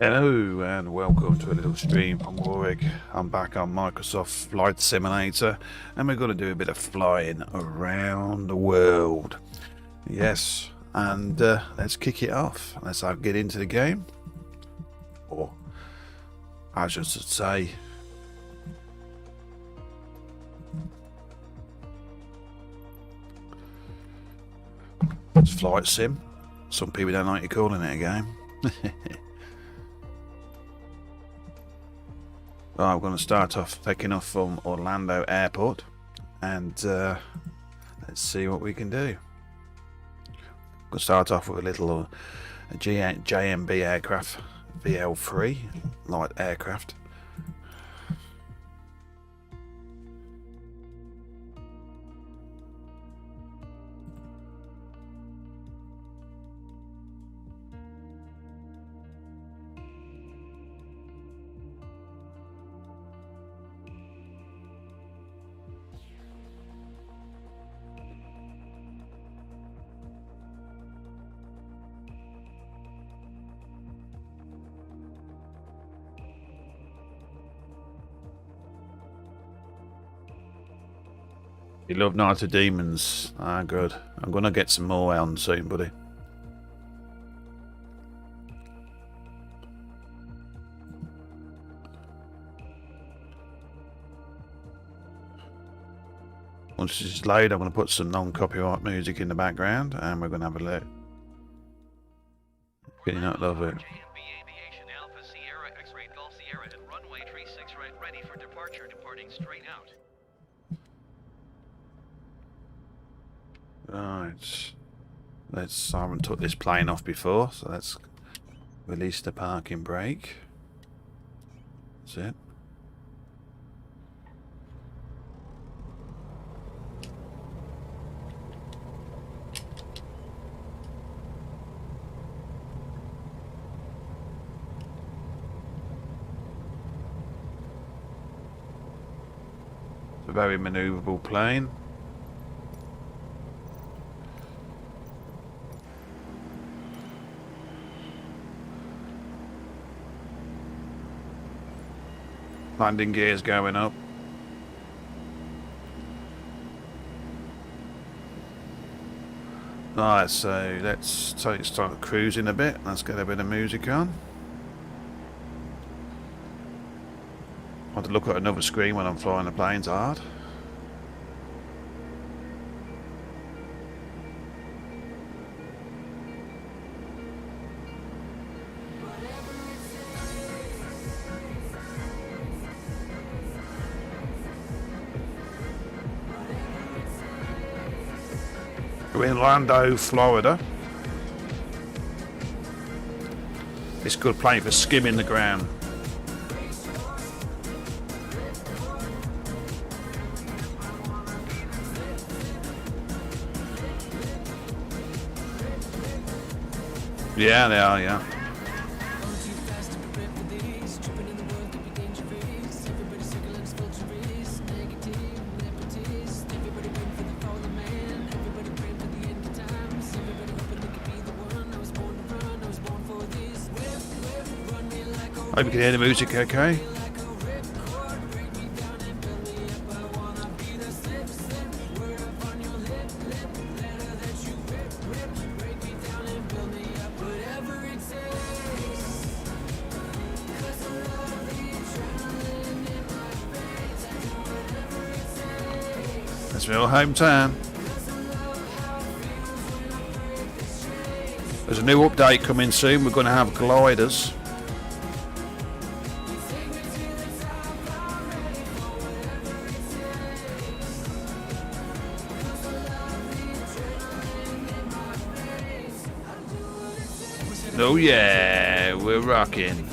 Hello and welcome to a little stream from Warwick. I'm back on Microsoft Flight Simulator and we're going to do a bit of flying around the world. Yes, and let's kick it off. Let's get into the game. Or I should say, it's Flight Sim. Some people don't like you calling it a game. Right, I'm going to start off taking off from Orlando Airport and let's see what we can do. We'll start off with a little JMB aircraft, VL3 light aircraft. You love Night of Demons. Ah, good. I'm going to get some more on soon, buddy. Once this is loaded, I'm going to put some non-copyright music in the background and we're going to have a look. Can you not love it? Right, I haven't took this plane off before, so let's release the parking brake. That's it. It's a very manoeuvrable plane. Landing gears going up. Right, so let's start cruising a bit. Let's get a bit of music on. I want to look at another screen when I'm flying the planes hard. We're in Orlando, Florida. It's a good plane for skimming the ground. Yeah, they are, yeah. Hope you can hear the music okay. That's my hometown. There's a new update coming soon. We're going to have gliders. Oh yeah, we're rocking.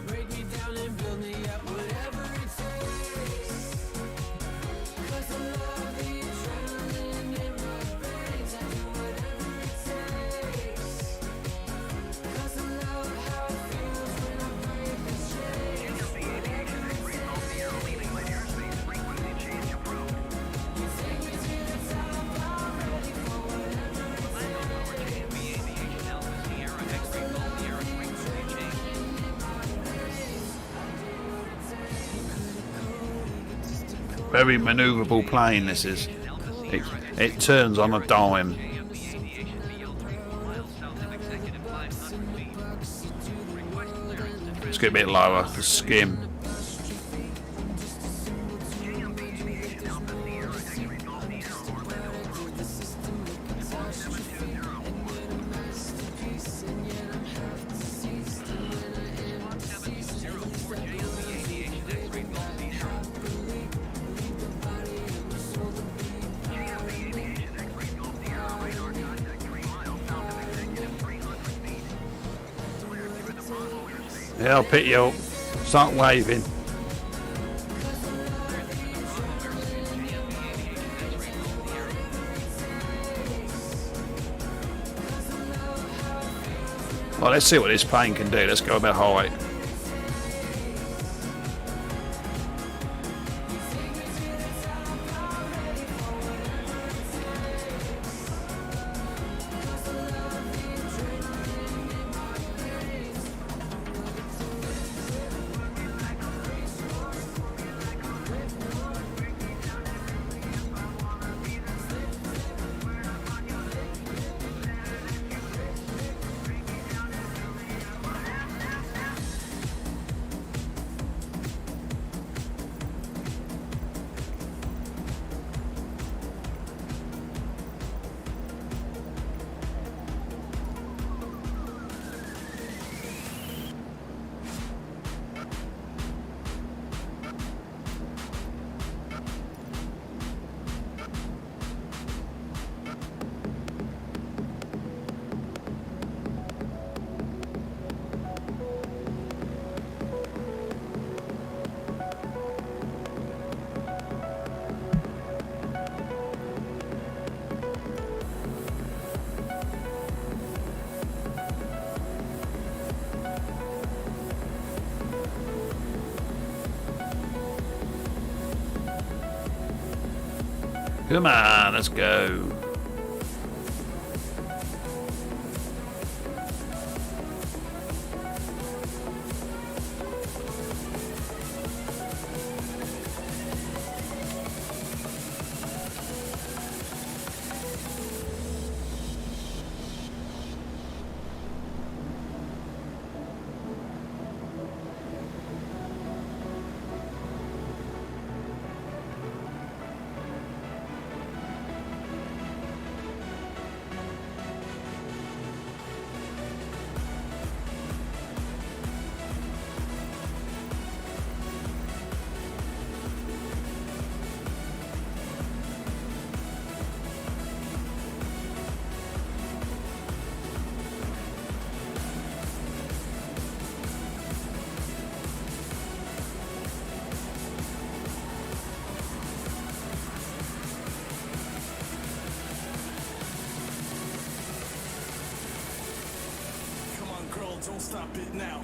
Break me down and build me up, whatever it takes. 'Cause I love the Very manoeuvrable plane, this is. It turns on a dime. Let's get a bit lower, the skim. Yeah, I'll pick you up. Start waving. Well, let's see what this plane can do. Let's go a bit high. Come on, let's go. Don't stop it now.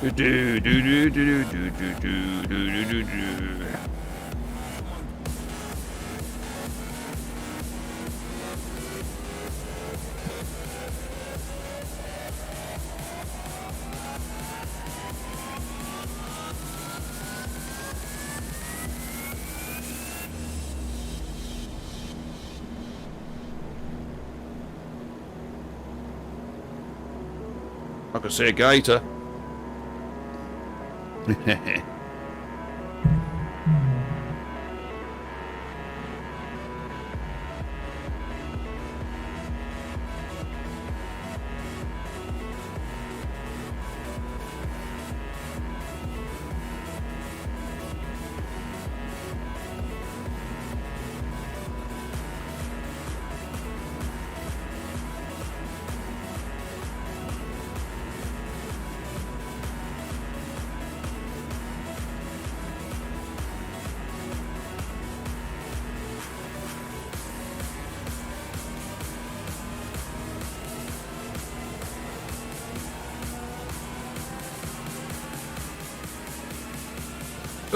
Do do do do do do do do do do do. I can see a gator.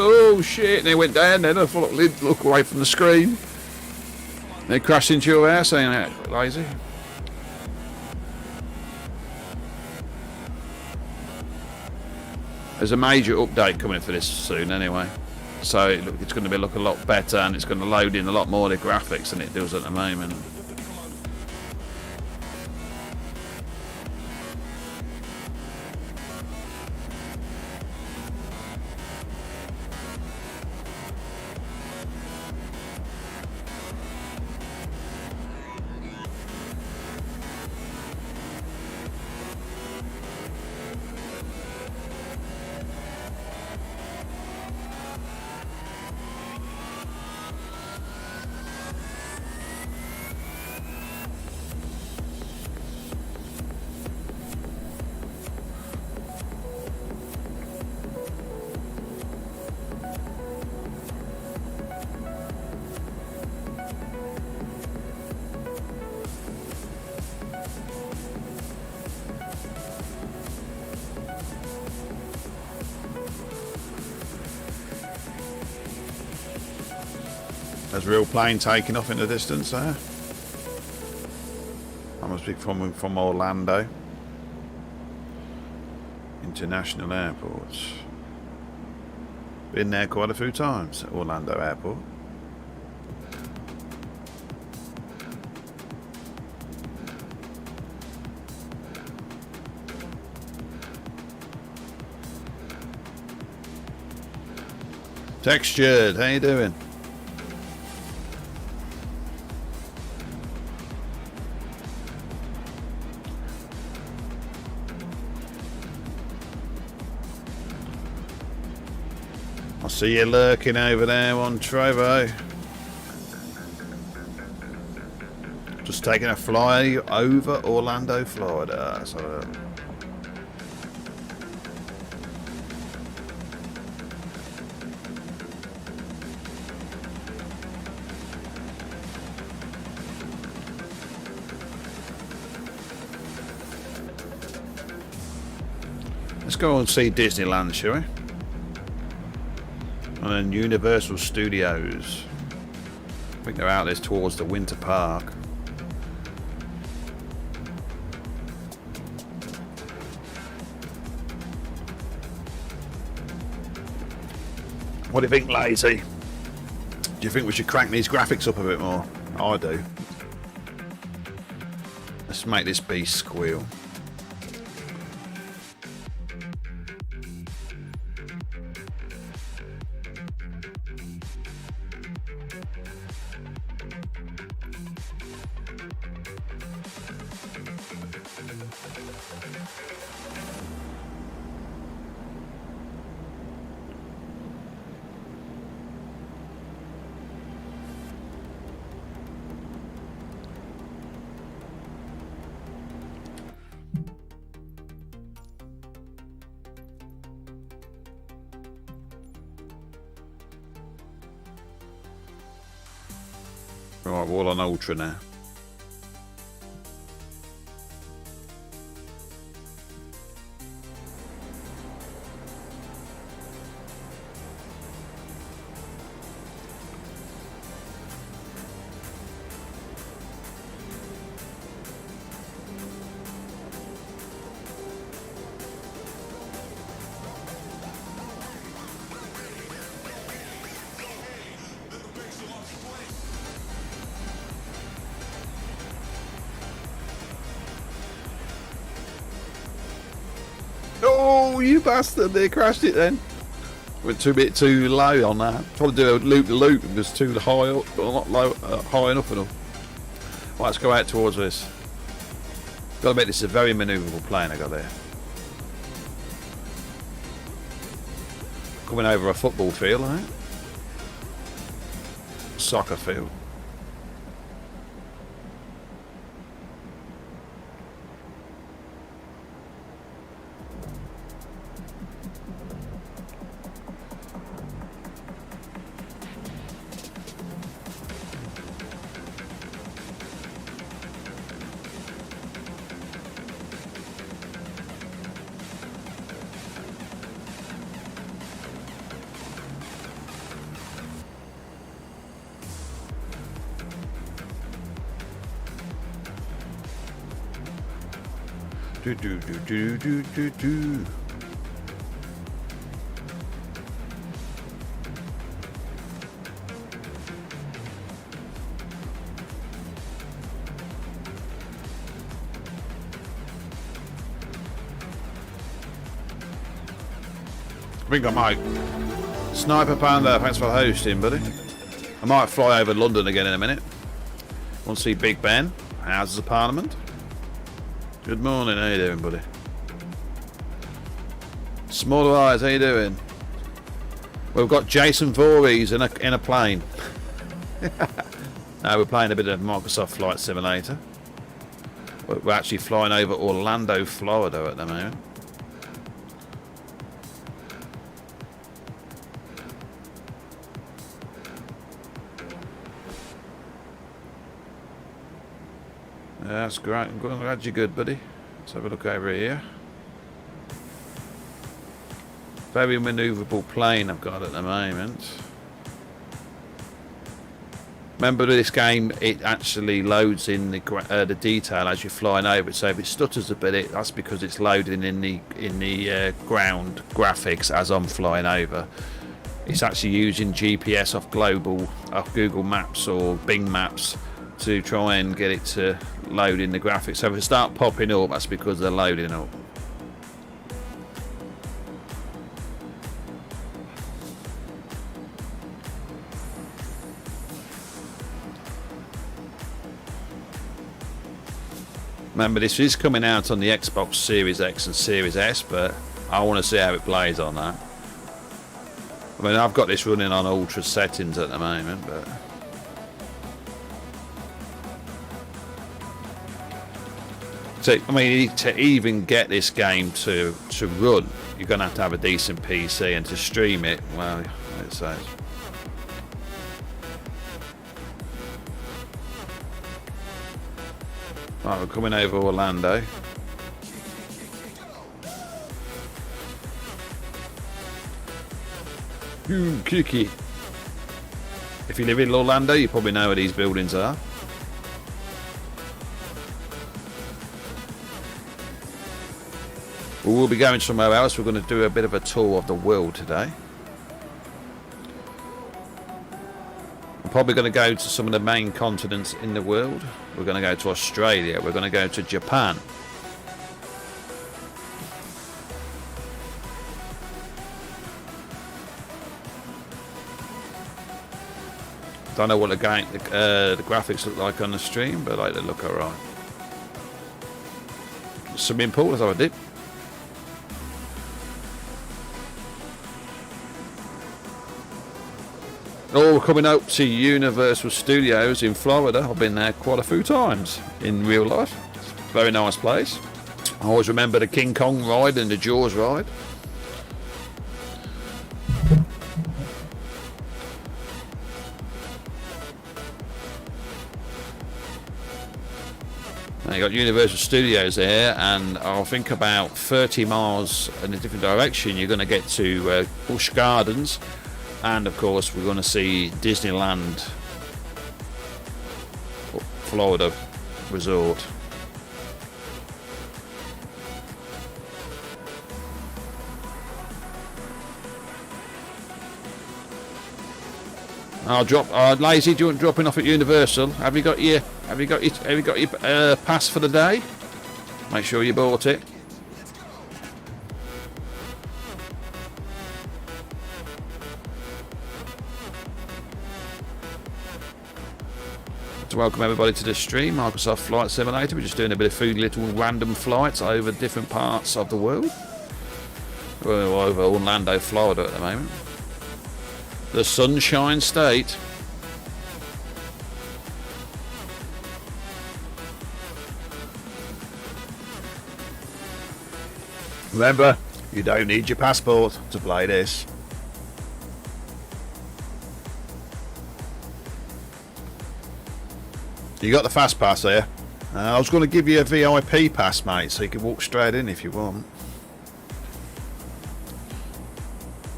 Oh shit, they went down then. I thought look away from the screen. They crashed into your house, ain't it? Lazy. There's a major update coming for this soon anyway. So it's going to look a lot better, and it's going to load in a lot more of the graphics than it does at the moment. There's a real plane taking off in the distance there. That must be from Orlando International Airport. Been there quite a few times, Orlando Airport. Textured, how you doing? I see you lurking over there on Trevo. Just taking a fly over Orlando, Florida. So let's go and see Disneyland, shall we? And then Universal Studios. I think they're out there towards the Winter Park. What do you think, Lazy? Do you think we should crank these graphics up a bit more? I do. Let's make this beast squeal. Right, we're all on Ultra now. Oh, you bastard! They crashed it then. Went a bit too low on that. Tried to do a loop the loop. It was too high up, but not low, high enough enough. Right, let's go out towards this. Got to admit, this is a very manoeuvrable plane I got there. Coming over a football field, right? Soccer field. Do do do do do do do. think I might. Sniper Panda, thanks for hosting, buddy. I might fly over London again in a minute. Want to see Big Ben, Houses of Parliament. Good morning, how you doing, buddy? Smaller Eyes, how you doing? We've got Jason Voorhees in a plane. Now we're playing a bit of Microsoft Flight Simulator. We're actually flying over Orlando, Florida at the moment. Yeah, that's great. I'm glad you're good, buddy. Let's have a look over here. Very manoeuvrable plane I've got at the moment. Remember this game, it actually loads in the detail as you're flying over it. So if it stutters a bit, that's because it's loading in the ground graphics as I'm flying over. It's actually using GPS off Google Maps or Bing Maps to try and get it to load in the graphics. So if it start popping up, that's because they're loading up. Remember, this is coming out on the Xbox Series X and Series S, but I want to see how it plays on that. I mean, I've got this running on ultra settings at the moment, but so I mean, to even get this game to run, you're going to have a decent PC, and to stream it, well, it says. Right, we're coming over Orlando. Kiki. If you live in Orlando, you probably know where these buildings are. We'll be going somewhere else. We're going to do a bit of a tour of the world today. I'm probably going to go to some of the main continents in the world. We're going to go to Australia. We're going to go to Japan. Don't know what the graphics look like on the stream, but they look alright. Swimming pool, as I did. Oh, we're coming up to Universal Studios in Florida. I've been there quite a few times in real life. It's a very nice place. I always remember the King Kong ride and the Jaws ride. Now you got Universal Studios there, and I think about 30 miles in a different direction you're going to get to Busch Gardens. And of course, we're going to see Disneyland, Florida Resort. I'll drop. Lazy, do you want dropping off at Universal? Have you got your pass for the day? Make sure you bought it. To welcome everybody to the stream, Microsoft Flight Simulator. We're just doing a bit of food, little random flights over different parts of the world. We're over Orlando, Florida at the moment. The Sunshine State. Remember, you don't need your passport to play this. You got the fast pass there. I was going to give you a VIP pass, mate, so you can walk straight in if you want.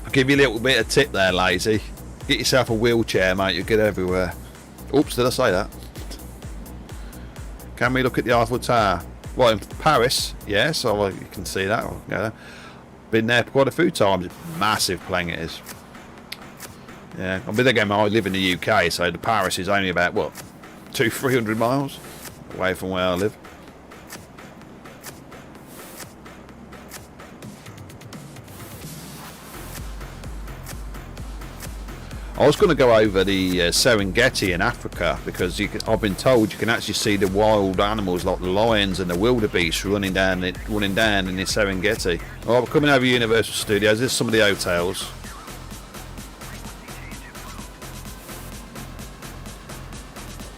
I'll give you a little bit of tip there, Lazy. Get yourself a wheelchair, mate, you'll get everywhere. Oops, did I say that? Can we look at the Eiffel Tower? Well, in Paris, yes, you can see that. Been there quite a few times. Massive plane it is. Yeah, I mean, again, I live in the UK, so the Paris is only about, what, 200-300 miles away from where I live. I was going to go over the Serengeti in Africa because I've been told you can actually see the wild animals like the lions and the wildebeest running down in the Serengeti. All right, we're coming over Universal Studios. This is some of the hotels.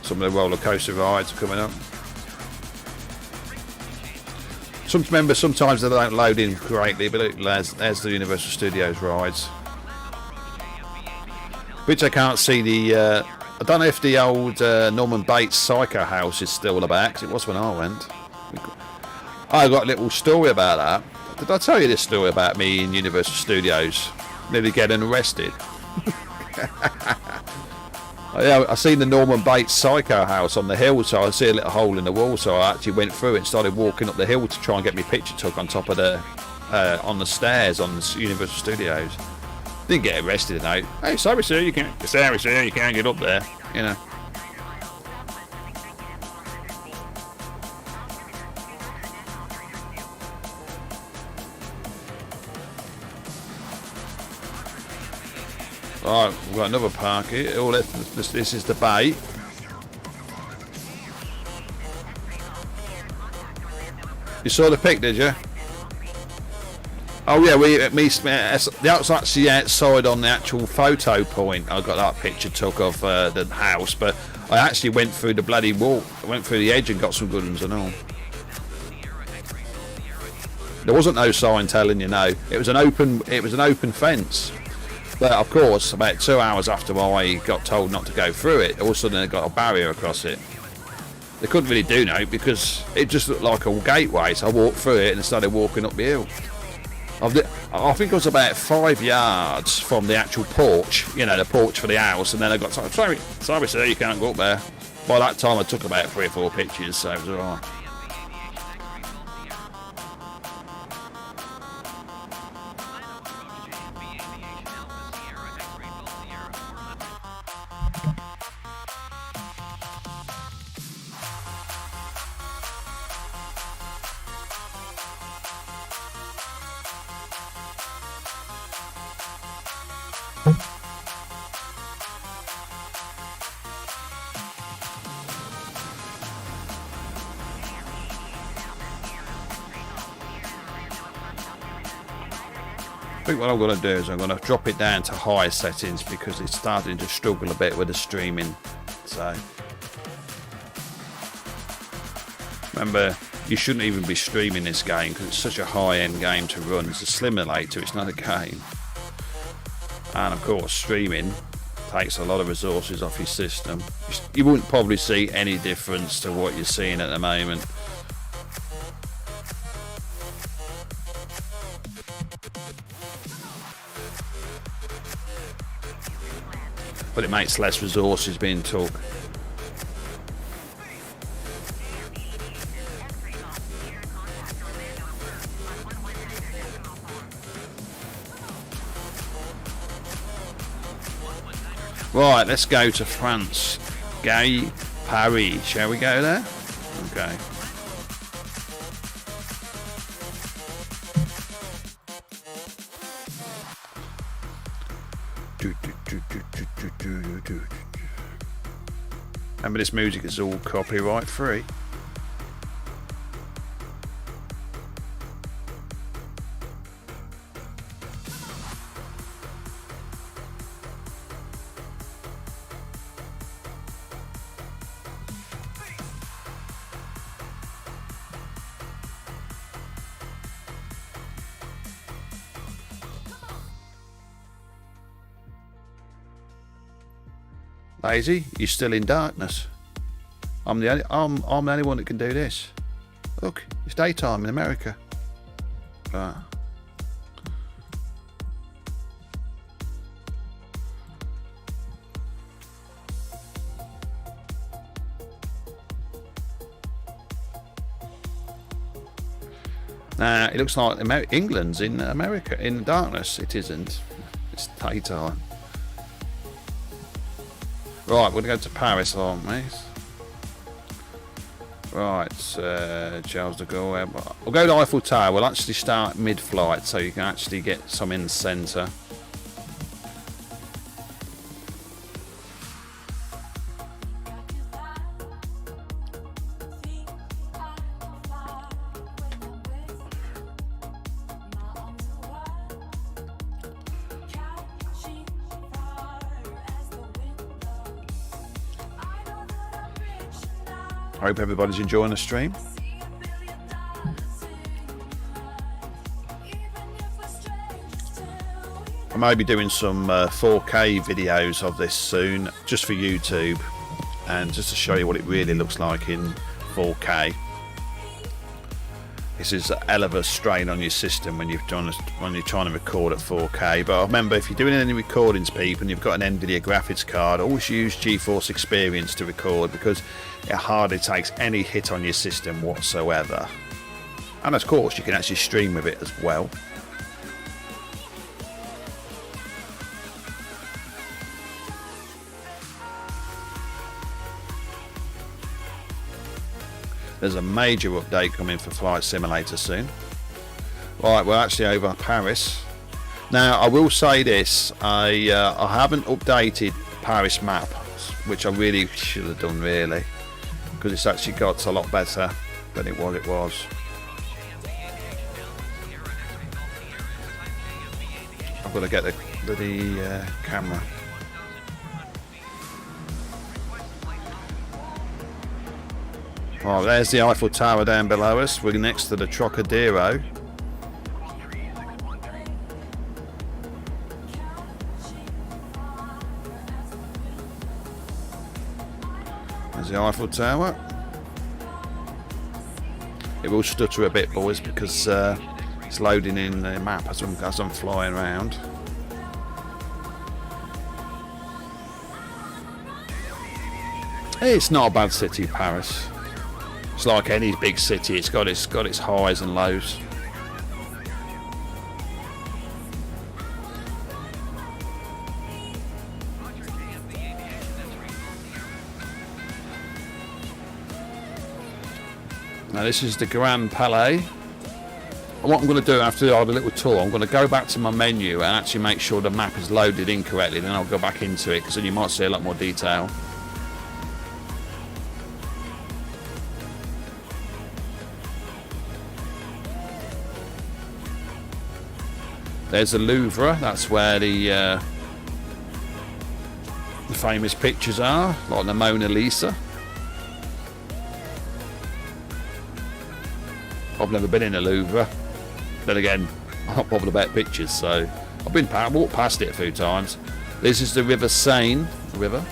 Some of the roller coaster rides are coming up. Remember, sometimes they don't load in greatly, but look, there's the Universal Studios rides. Which I can't see the... I don't know if the old Norman Bates Psycho House is still about, because it was when I went. I got a little story about that. Did I tell you this story about me in Universal Studios? Nearly getting arrested. I seen the Norman Bates Psycho House on the hill, so I see a little hole in the wall, so I actually went through it and started walking up the hill to try and get my picture took on top of the... on the stairs on the Universal Studios. Didn't get arrested though. Hey, sorry sir, you can't get up there. You know. Right, we've got another park here. This is the bay. You saw the pic, did you? Oh yeah, that's actually outside on the actual photo point. I got that picture took of the house, but I actually went through the bloody wall. I went through the edge and got some good ones and all. There wasn't no sign telling you no. It was an open fence. But of course, about 2 hours after I got told not to go through it, all of a sudden they got a barrier across it. They couldn't really do no because it just looked like a gateway. So I walked through it and started walking up the hill. I think it was about 5 yards from the actual porch, you know, the porch for the house, and then I got told, sorry sir, you can't go up there. By that time I took about 3 or 4 pictures, so it was alright. I think what I'm going to do is I'm going to drop it down to higher settings because it's starting to struggle a bit with the streaming. So remember, you shouldn't even be streaming this game because it's such a high-end game to run. It's a simulator, it's not a game. And of course, streaming takes a lot of resources off your system. You wouldn't probably see any difference to what you're seeing at the moment. But it makes less resources being took. Right, let's go to France. Gay Paris. Shall we go there? Okay. Remember, this music is all copyright free. Daisy, you're still in darkness. I'm the only one that can do this. Look, it's daytime in America. Right. It looks like England's in America in darkness. It isn't. It's daytime. Right, we're going to go to Paris, aren't we? Right, Charles de Gaulle. We'll go to Eiffel Tower. We'll actually start mid-flight so you can actually get some in the centre. I hope everybody's enjoying the stream. I may be doing some 4K videos of this soon, just for YouTube, and just to show you what it really looks like in 4K. This is a hell of a strain on your system when you're trying to record at 4K. But remember, if you're doing any recordings, people, and you've got an NVIDIA graphics card, always use GeForce Experience to record, because it hardly takes any hit on your system whatsoever. And of course, you can actually stream with it as well. There's a major update coming for Flight Simulator soon. Right, we're actually over Paris. Now, I will say this, I haven't updated Paris map, which I really should have done, really, because it's actually got a lot better than it was. I've got to get the bloody camera. Oh, there's the Eiffel Tower down below us. We're next to the Trocadero. There's the Eiffel Tower. It will stutter a bit, boys, because it's loading in the map as I'm flying around. It's not a bad city, Paris. It's like any big city. It's got its highs and lows. Now this is the Grand Palais. And what I'm going to do after I have a little tour, I'm going to go back to my menu and actually make sure the map is loaded incorrectly. Then I'll go back into it, because then you might see a lot more detail. There's the Louvre. That's where the famous pictures are, like the Mona Lisa. I've never been in the Louvre. Then again, I'm not bothered about pictures, so I've walked past it a few times. This is the River Seine river.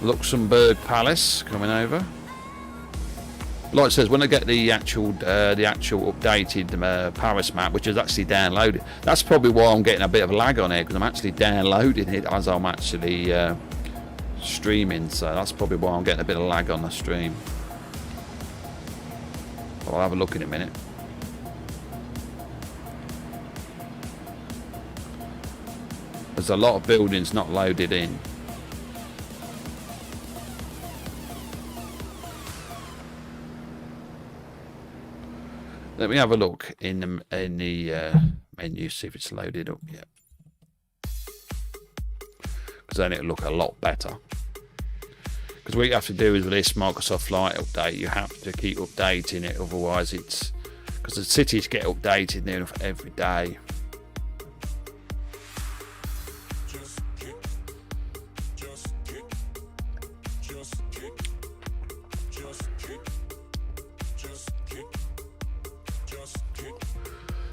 Luxembourg Palace coming over. Like it says, when I get the actual updated Paris map, which is actually downloaded, that's probably why I'm getting a bit of a lag on here, because I'm actually downloading it as I'm actually streaming. So that's probably why I'm getting a bit of lag on the stream. I'll have a look in a minute. There's a lot of buildings not loaded in. Let me have a look in the menu, see if it's loaded up yet. Because then it'll look a lot better. Because what you have to do is with this Microsoft Flight update, you have to keep updating it, otherwise it's... Because the cities get updated near enough every day.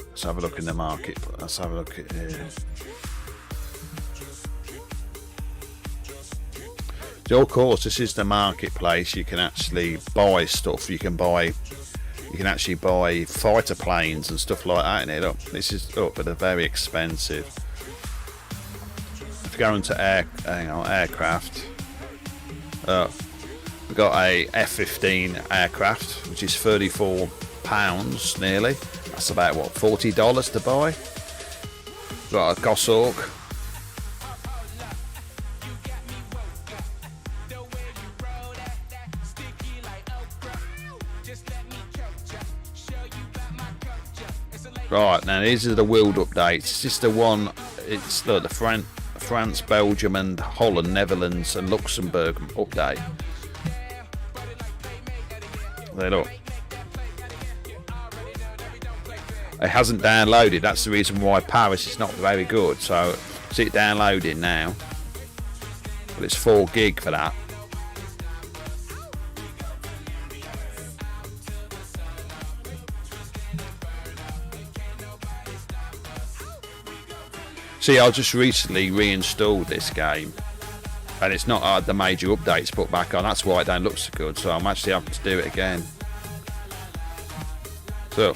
Let's have a look in the market. Let's have a look at here. So of course, this is the marketplace. You can actually buy stuff. You can actually buy fighter planes and stuff like that in it. Look, this is but they're very expensive. If you go into aircraft, we've got a F-15 aircraft, which is £34 nearly. That's about what, $40 to buy. Got a Goshawk. Right, now these are the world updates. It's just the one. It's the France, Belgium, and Holland, Netherlands, and Luxembourg update. There, look. it hasn't downloaded. That's the reason why Paris is not very good. So see it downloading now, but it's 4 gig for that. See, I just recently reinstalled this game, and it's not had the major updates put back on. That's why it don't look so good. So I'm actually having to do it again. So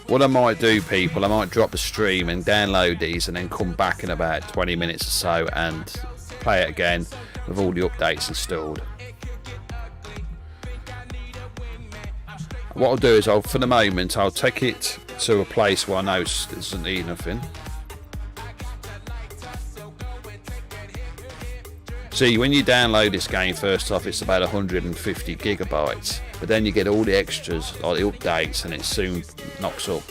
what I might do, people, I might drop the stream and download these and then come back in about 20 minutes or so and play it again with all the updates installed. What I'll do is, for the moment, I'll take it to a place where I know it doesn't need nothing. See, when you download this game, first off, it's about 150 gigabytes, but then you get all the extras, or the updates, and it soon knocks up.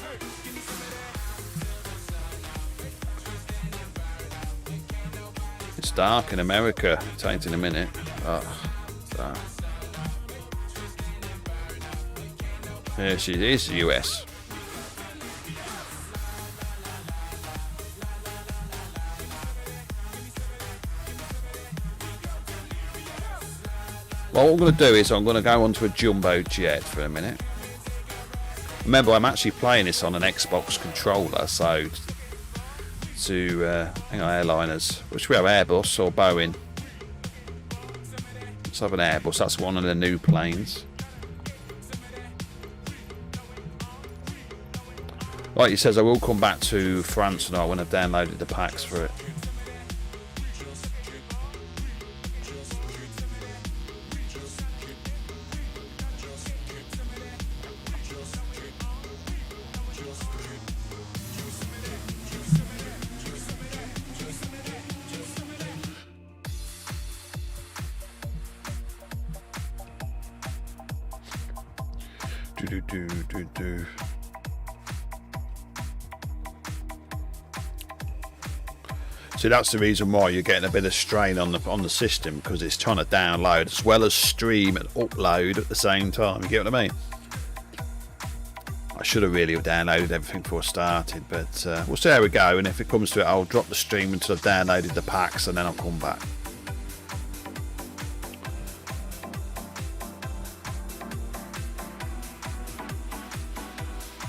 It's dark in America. It ain't in a minute. Oh, so. Yes, it is the US. Well, what I'm going to do is I'm going to go onto a jumbo jet for a minute. Remember, I'm actually playing this on an Xbox controller, so hang on, airliners. Which we have Airbus or Boeing. Let's have an Airbus. That's one of the new planes. Like it says, I will come back to France tonight when I've downloaded the packs for it. So that's the reason why you're getting a bit of strain on the system, because it's trying to download as well as stream and upload at the same time. You get what I mean? I should have really downloaded everything before I started, but we'll see how we go. And if it comes to it, I'll drop the stream until I've downloaded the packs, and then I'll come back.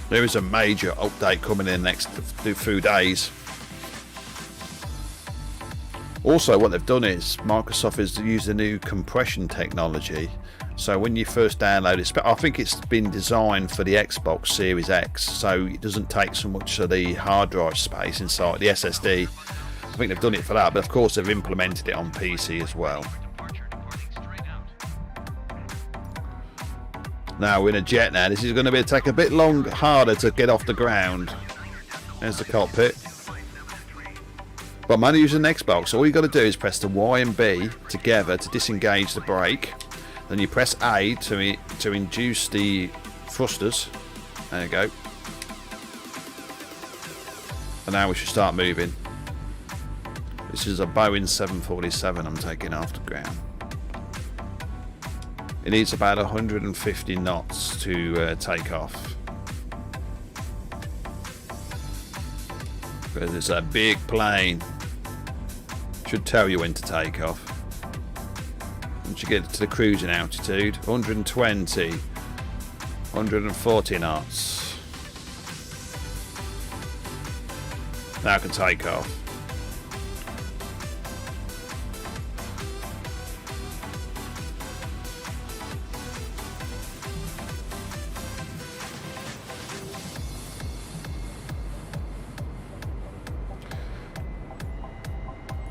There is a major update coming in the next few days. Also, what they've done is Microsoft has used a new compression technology. So when you first download it, I think it's been designed for the Xbox Series X, so it doesn't take so much of the hard drive space inside the SSD. I think they've done it for that, but of course they've implemented it on PC as well. Now we're in a jet now. This is going to take a bit harder to get off the ground. There's the cockpit. But I'm only using an Xbox. All you got to do is press the Y and B together to disengage the brake. Then you press A to induce the thrusters. There you go. And now we should start moving. This is a Boeing 747 I'm taking off the ground. It needs about 150 knots to take off. Because it's a big plane. Should tell you when to take off. Once you get to the cruising altitude, 120, 140 knots. Now I can take off.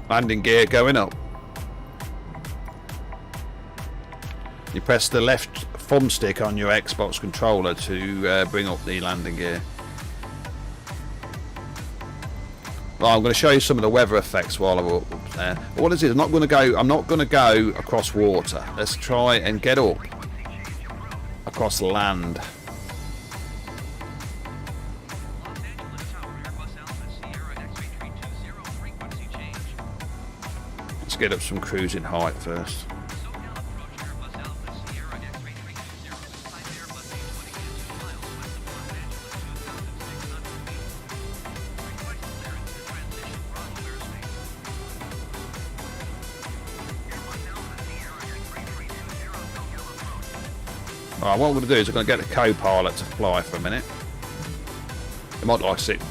Landing gear going up. You press the left thumbstick on your Xbox controller to bring up the landing gear. Well, I'm going to show you some of the weather effects while I'm up there. But what is it? I'm not going to go across water. Let's try and get up across land. Get up some cruising height first. Right, what I'm going to do is I'm going to get the co-pilot to fly for a minute. You might like to sit.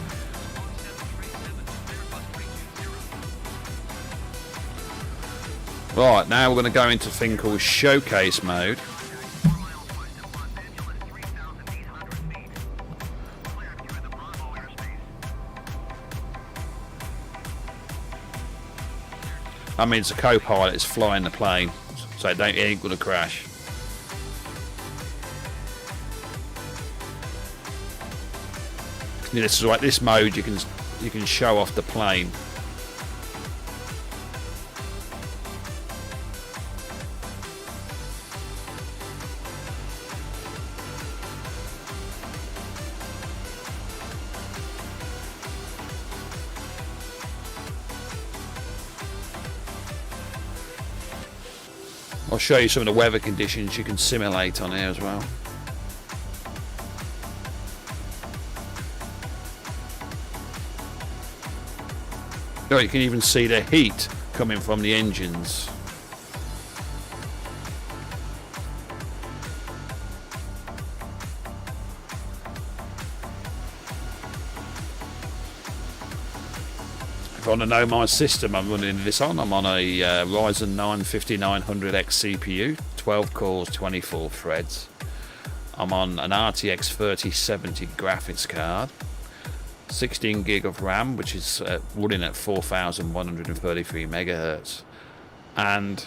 Right, now we're going to go into a thing called showcase mode. That means the co-pilot is flying the plane, so it ain't going to crash. This is like this mode. You can show off the plane. I'll show you some of the weather conditions you can simulate on here as well. Oh, you can even see the heat coming from the engines. If you want to know my system I'm running this on, I'm on a Ryzen 9 5900X CPU, 12 cores, 24 threads. I'm on an RTX 3070 graphics card, 16 gig of RAM, which is running at 4133 megahertz, and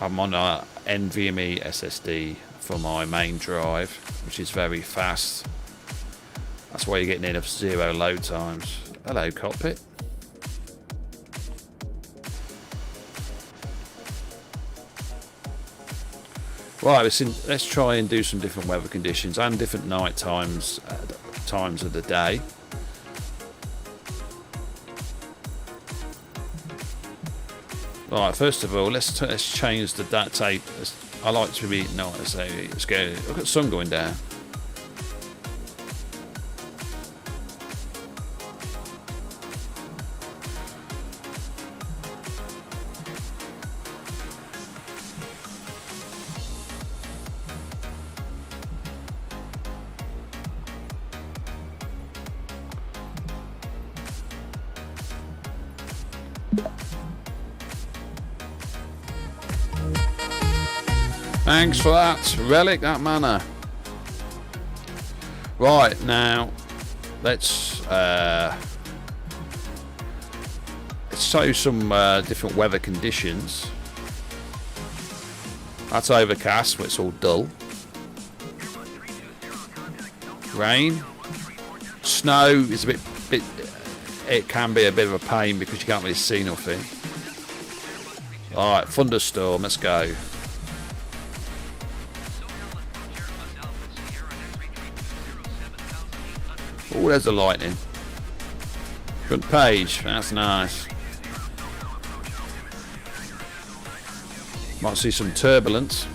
I'm on a NVMe SSD for my main drive, which is very fast. That's why you're getting in of 0 load times. Hello, cockpit. Right, let's try and do some different weather conditions and different night times of the day. Right, first of all, let's change the tape. I like to be night, so let's go. Look at the sun going down. Thanks for that, Relic, that manner. Right, now let's show some different weather conditions. That's overcast, but it's all dull. Rain, snow is a bit. It can be a bit of a pain because you can't really see nothing. All right, thunderstorm. Let's go. Oh, there's the lightning. Front page, that's nice. Might see some turbulence.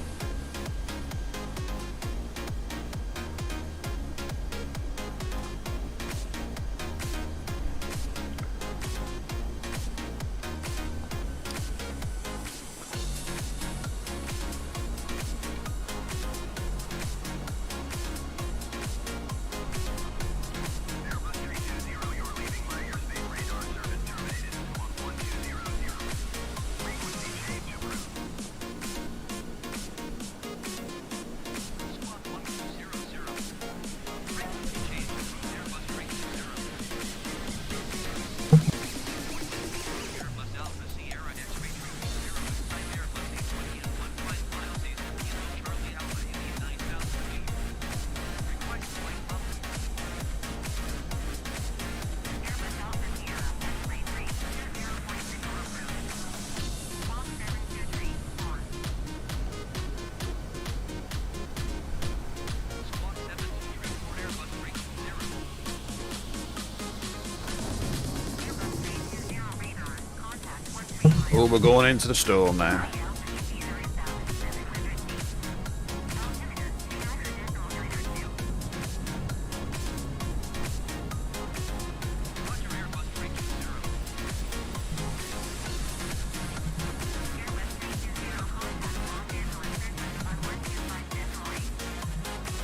Oh, we're going into the storm now.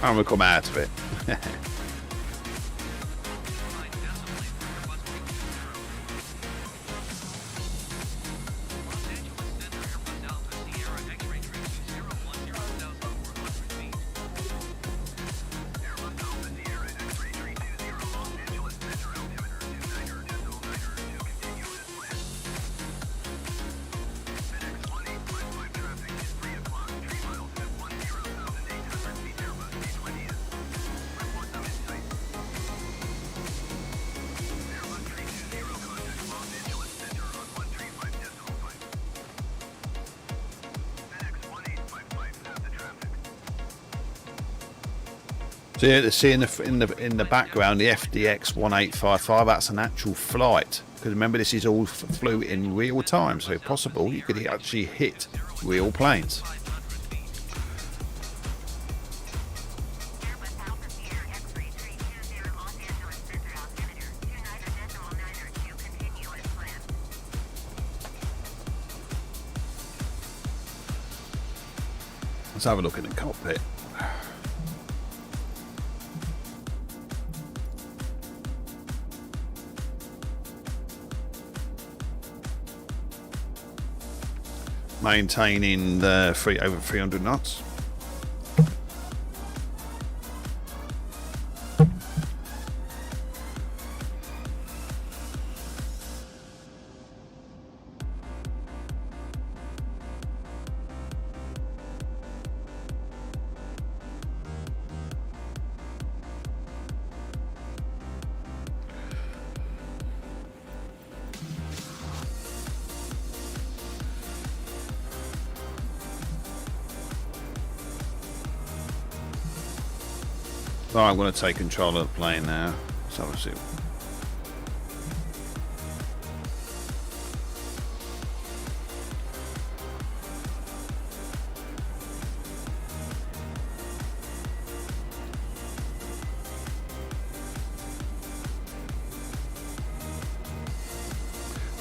And we'll come out of it. See in the background the FDX 1855. That's an actual flight. Because remember, this is all flew in real time, so if possible, you could actually hit real planes. Let's have a look in the cockpit. Maintaining the over 300 knots. Right, I'm going to take control of the plane now. So we'll see.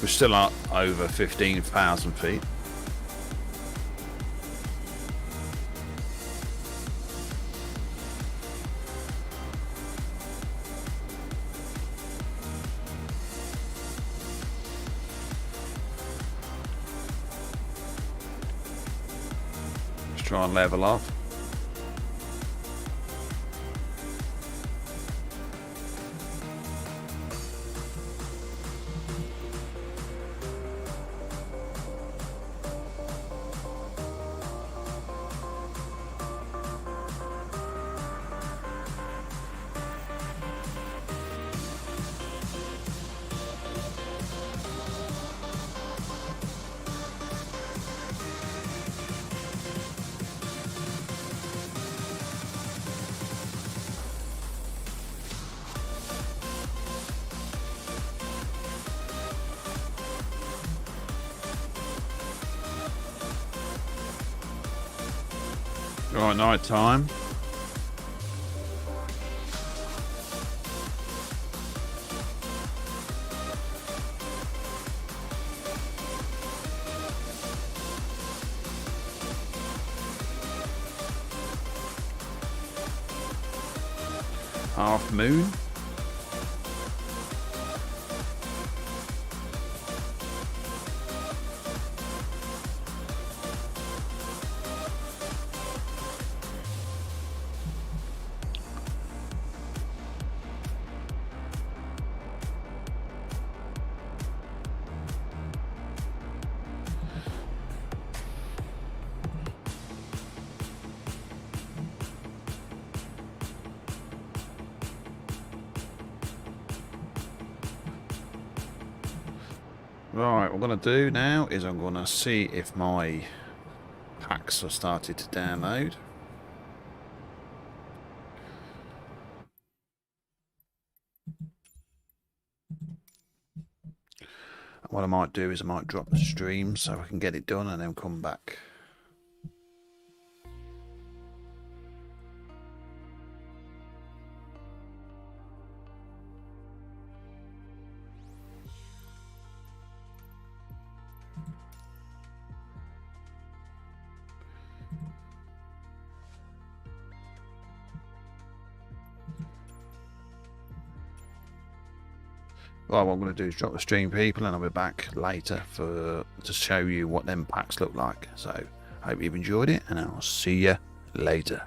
We're still up over 15,000 feet. Try and level off. Right, night time. Half moon. Right, what I'm going to do now is I'm going to see if my packs have started to download. What I might do is I might drop the stream so I can get it done and then come back. Well, what I'm going to do is drop the stream, people, and I'll be back later to show you what them packs look like. So, hope you've enjoyed it, and I'll see you later.